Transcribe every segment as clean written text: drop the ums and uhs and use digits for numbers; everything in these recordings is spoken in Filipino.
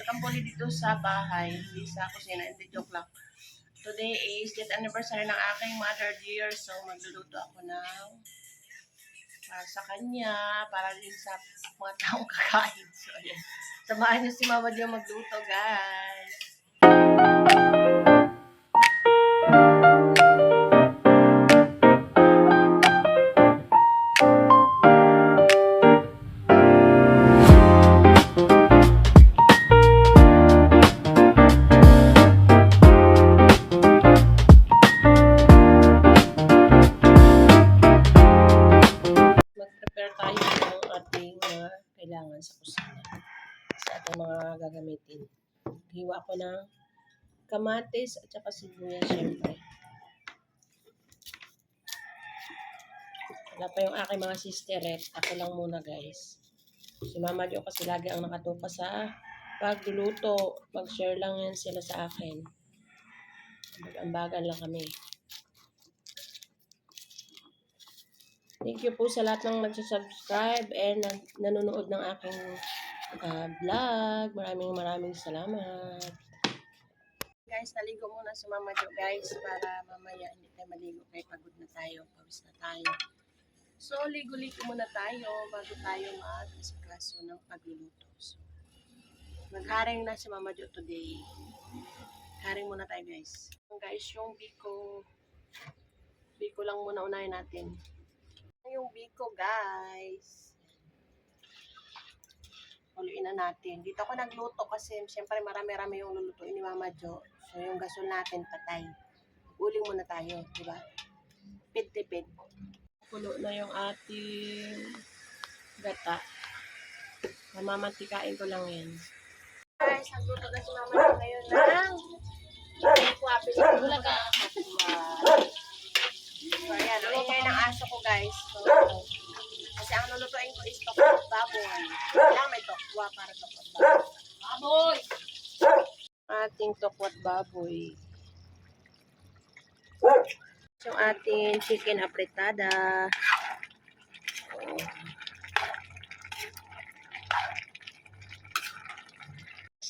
welcome po ulit dito sa bahay, hindi sa kusina, hindi joke lang. Today is death anniversary ng aking mother dear, so magluluto ako ng para sa kanya, para din sa mga taong kakain. So ayan, samahan niyo si Mama Jo magluto, guys. Kailangan sa kusina sa ating mga gagamitin. Hiwa ko ng kamatis at saka sibuyas, syempre. Wala pa yung aking mga sisteret. Ako lang muna, guys. Si Mama Jo kasi lagi ang nakatupa sa pagluluto. Mag-share lang yan sila sa akin. Mag-ambagan lang kami. Thank you po sa lahat ng nagsasubscribe and nanonood ng aking vlog. Maraming salamat. Guys, naligo muna si Mama Jo, guys, para mamaya hindi tayo maligo kaya pagod na tayo, pawis na tayo. So, ligo-ligo muna tayo bago tayo mag-asikaso ng pagluluto. So, magharing na si Mama Jo today. Haring muna tayo, guys. Guys, yung biko lang muna unahin natin. Yung biko, guys. Haluin na natin. Dito ako nagluto kasi siyempre marami-rami yung lulutuin ni Mama Jo. So yung gasol natin patay. Uling muna tayo, di ba? Tipid-tipid. Pulo na yung ating gata. Mamamantikain ko lang yan. Guys, nagluto na si Mama Jo ngayon ng kwapis at bulaga. So ayan, ang ingay ng aso ko, guys. So, kasi ang lulutuin ko is tokwat baboy. Kailangan may tokwa para tokwat baboy. Ating tokwat baboy. Yung ating chicken apretada.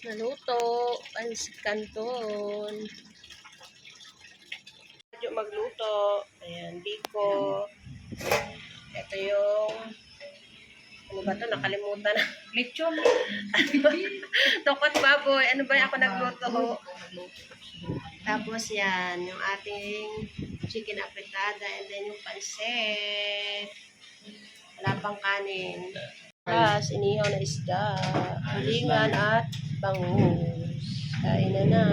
Naluto. Pansit canton. Magluto. Ayan, biko. Ito yung ano ba ito? Nakalimutan na. Lechon. Tokwat baboy. Ano ba yung ako nagluto? Tapos yan, yung ating chicken apretada and then yung pansit. Wala pang kanin. Tapos, inihaw na isda. Hulingan at bangus. Kain na na.